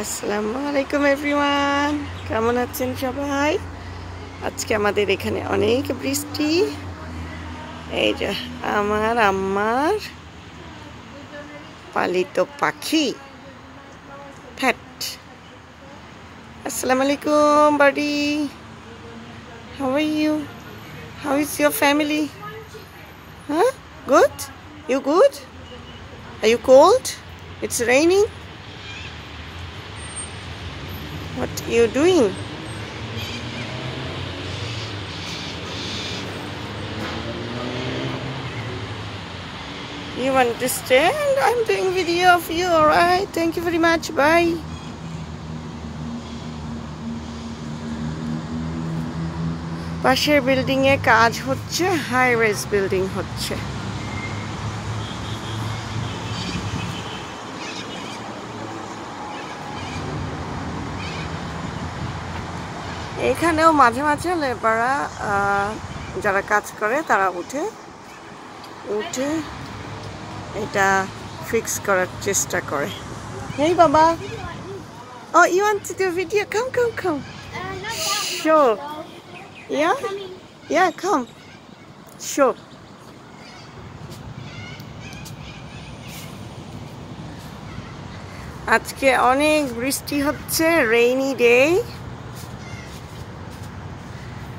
Assalamualaikum everyone. কেমন আছেন সবাই? আজকে আমাদের এখানে অনেক বৃষ্টি। এই যে আমার আম্মার পালিত পাখি fat. Assalamualaikum buddy. How are you? How is your family? Huh? Good? You good? Are you cold? It's raining. What are you doing? You understand? I'm doing video of you, alright? Thank you very much. Bye. পাশের building এ কাজ হচ্ছে, high rise building হচ্ছে। এখানেও মাঝে মাঝে লেবাররা যারা কাজ করে তারা উঠে এটা ফিক্স করার চেষ্টা করে। Hey Baba. Oh, you want to do a video? Come. Sure. Yeah? Yeah, come. Sure. আজকে অনেক বৃষ্টি হচ্ছে, রেইনি ডে।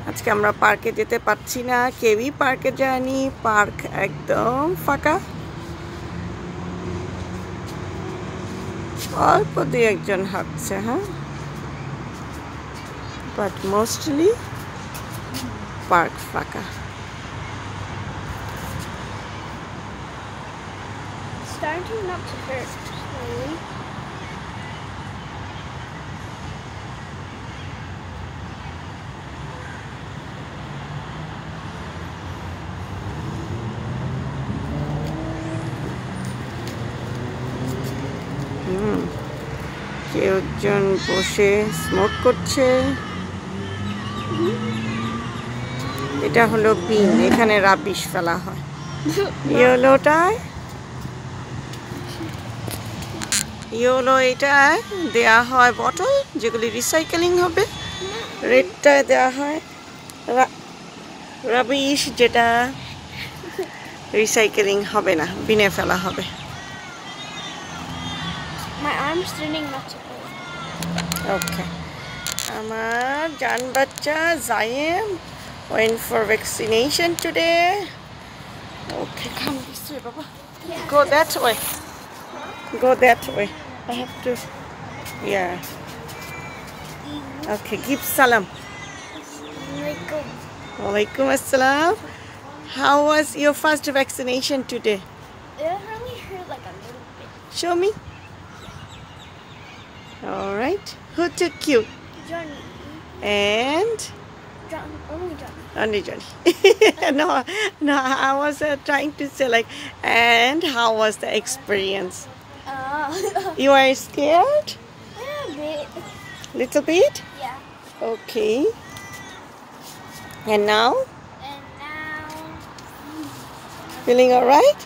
আজকে আমরা পার্কে যেতে পারছি না, কেউই পার্কে যায়নি, পার্ক একদম ফাঁকা। অল্প দুই একজন হাঁটছে, হ্যাঁ, বাট মোস্টলি পার্ক ফাঁকা। Starting up to hurt slowly. কেউ একজন বসে স্মোক করছে। এটা হলো বিন, এখানে রাবিশ ফেলা হয়। ইয়েলো এটায় দেয়া হয় বটল, যেগুলি রিসাইকেলিং হবে। রেডটায় দেয়া হয় রাবিশ, যেটা রিসাইকেলিং হবে না, বিনে ফেলা হবে। My arm's turning not to go. Okay. Amar Jan Bacha Zayem went for vaccination today. Okay, come this way, Baba. Yeah. Go that way. Go that way. I have to. Yeah. Okay, give salam. Walaikum assalam. How was your first vaccination today? It only hurt like a little bit. Show me. All right. Who took you? Johnny. And? Only Johnny. No, I was trying to say like, and how was the experience? You are scared? A bit. Little bit? Yeah. Okay. And now? And now. Feeling all right?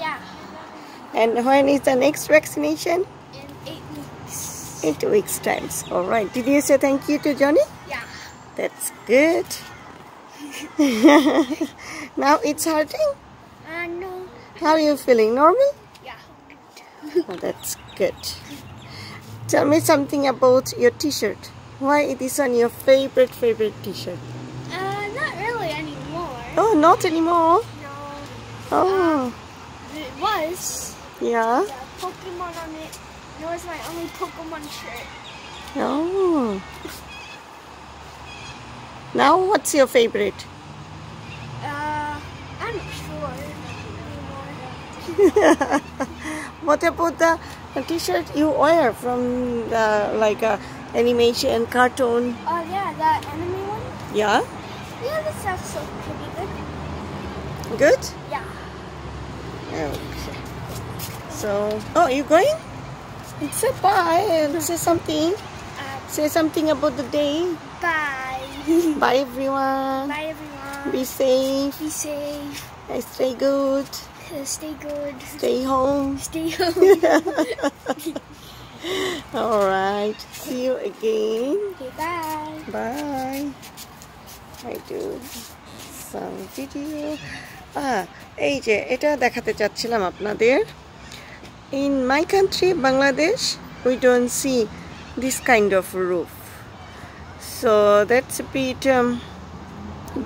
Yeah. And when is the next vaccination? In 8 weeks. 8 weeks times. All right. Did you say thank you to Johnny? Yeah. That's good. Now it's hurting? No. How are you feeling? Normal? Yeah. Oh, that's good. Tell me something about your t-shirt. Why it is on your favorite t-shirt? Not really anymore. Oh, not anymore? No. Oh. It was. Yeah? The Pokemon on it. It was my only Pokemon shirt. Oh. Now what's your favorite? I'm not sure anymore. What about the t-shirt you wear from the animation cartoon? Oh yeah, that anime one? Yeah? Yeah, that's also pretty good. Good? Yeah. Okay. So, oh, you going? Say bye and say something. Say something about the day. Bye. Bye everyone. Bye everyone. Be safe. Be safe. Stay good. Stay good. Stay home. Stay home. All right. See you again. Okay, bye. Bye. I do some video. এই যে এটা দেখাতে চাচ্ছিলাম আপনাদের. In my country, Bangladesh, we don't see this kind of roof. So that's a bit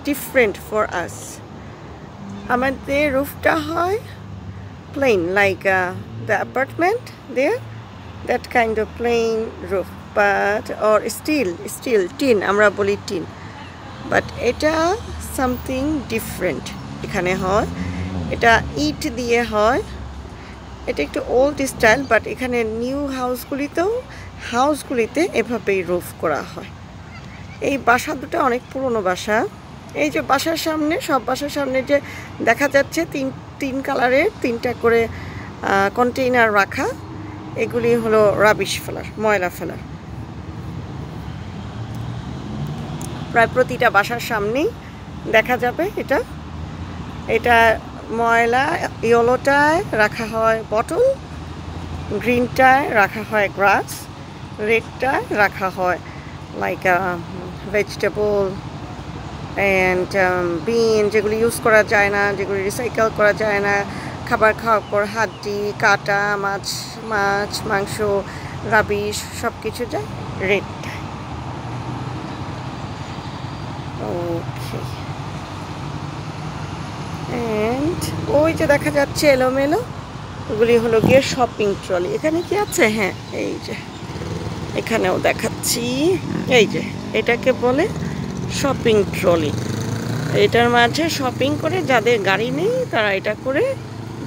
different for us. আমাদের রুফটা হয় plain, like the apartment there, that kind of plain roof, but or steel tin, আমরা বলি tin, but এটা something different এখানে হয়. এটা ইট দিয়ে হয়. এটা একটু ওল্ড স্টাইল, বাট এখানে নিউ হাউসগুলিতে এভাবেই রুফ করা হয়. এই বাসা দুটো অনেক পুরনো বাসা. এই যে বাসার সামনে, সব বাসার সামনে যে দেখা যাচ্ছে তিন কালারের 3টা করে কন্টেইনার রাখা, এগুলি হলো রাবিশ ফেলার, ময়লা ফেলার. প্রায় প্রতিটা বাসার সামনেই দেখা যাবে এটা ময়লা. ইয়েলোটায় রাখা হয় বটল, গ্রিনটায় রাখা হয় গ্রাস, রেডটায় রাখা হয় লাইক ভেজিটেবল অ্যান্ড বিন, যেগুলি ইউজ করা যায় না, যেগুলি রিসাইকেল করা যায় না, খাবার খাওয়ার পর হাড্ডি, কাটা, মাছ মাংস, রাবিশ সব কিছু যায় রেডটায়. ওকে. অ্যান্ড ওই যে দেখা যাচ্ছে এলোমেলো, ওগুলি হলো গিয়ে শপিং ট্রলি. এখানে কি আছে? হ্যাঁ, এই যে এখানেও দেখাচ্ছি. এই যে এটাকে বলে শপিং ট্রলি. এটার মাঝে শপিং করে যাদের গাড়ি নেই তারা এটা করে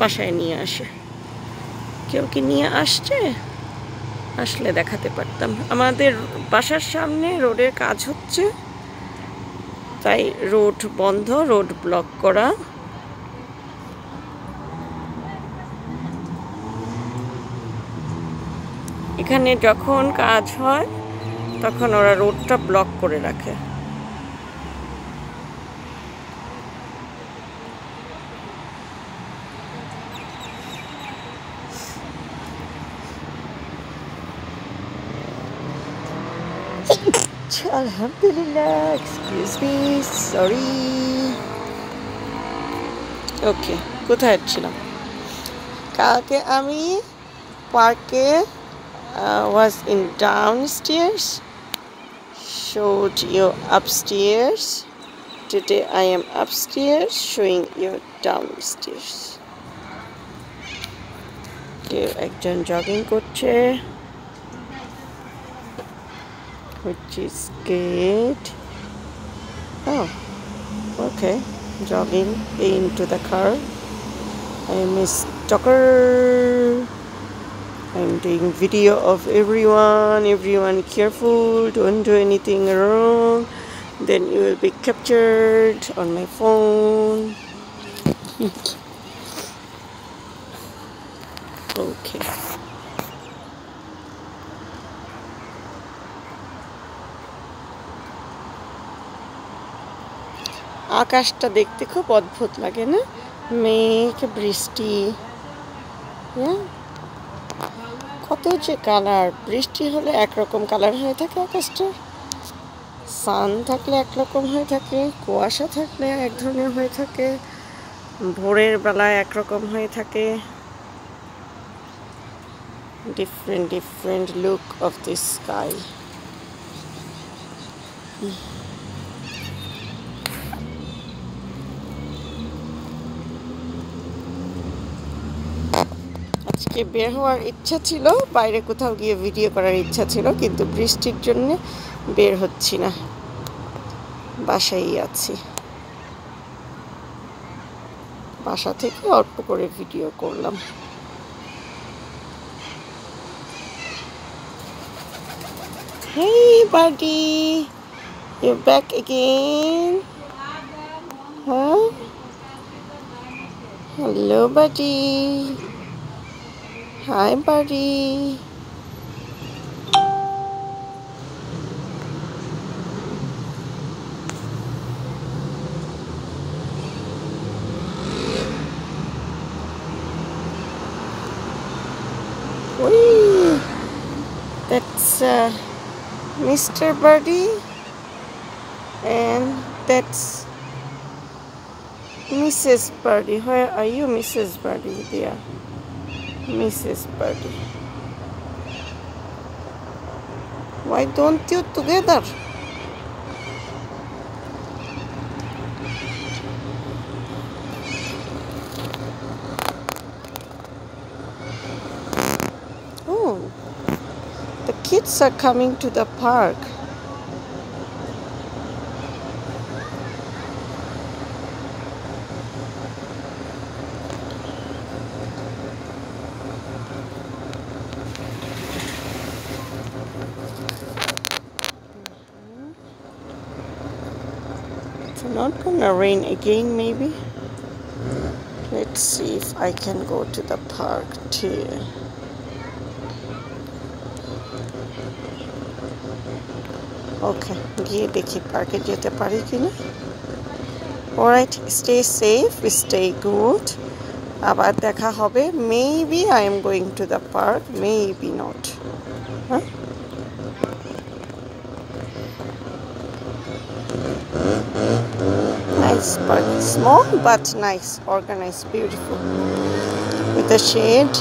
বাসায় নিয়ে আসে. কেউ কি নিয়ে আসলে দেখাতে পারতাম. আমাদের বাসার সামনে রোডের কাজ হচ্ছে, তাই রোড বন্ধ, রোড ব্লক করা. এখানে যখন কাজ হয় তখন ওরা রোডটা ব্লক করে রাখে. আলহামদুলিল্লাহ, এক্সকিউজ মি, সরি. ওকে, কোথায় ছিলাম? কালকে আমি পার্কে was in downstairs, showed you upstairs. Today I am upstairs showing you downstairs. কেউ একজন জগিং করছে, which is good. Oh, okay, jogging into the car. I am a stalker. I'm doing video of everyone careful, don't do anything wrong, then you will be captured on my phone. Okay. আকাশটা দেখতে খুব অদ্ভুত লাগে না? মেঘ, বৃষ্টি, কত যে কালার. বৃষ্টি হলে একরকম কালার হয়ে থাকে আকাশটা, সান থাকলে একরকম হয়ে থাকে, কুয়াশা থাকলে এক ধরনের হয়ে থাকে, ভোরের বেলায় একরকম হয়ে থাকে. different look of the sky. আজকে বের হওয়ার ইচ্ছা ছিল, বাইরে কোথাও গিয়ে ভিডিও করার ইচ্ছা ছিল, কিন্তু বৃষ্টির জন্য বের হচ্ছি না, বাসায় আছি. বাসা থেকে অল্প করে ভিডিও করলাম. Hey buddy, you're back again? Huh? Hello buddy. Hi buddy. That's Mr. Birdie, and that's Mrs. Birdie. Where are you, Mrs. Birdie? There, Mrs. Birdie. Why don't you together? Oh, the kids are coming to the park. It's not gonna rain again, maybe. Let's see if I can go to the park too. Okay, গিয়ে দেখি পার্কে যেতে পারি কিনা। Alright, stay safe, stay good. আবার দেখা হবে. Maybe I am going to the park, maybe not. Huh? Nice park, small but nice, organized, beautiful, with the shade.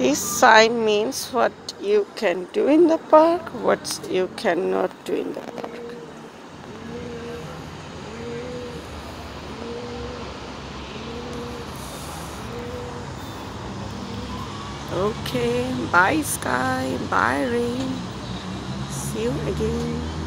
This sign means what you can do in the park, what you cannot do in the park. Okay, bye sky, bye rain. See you again.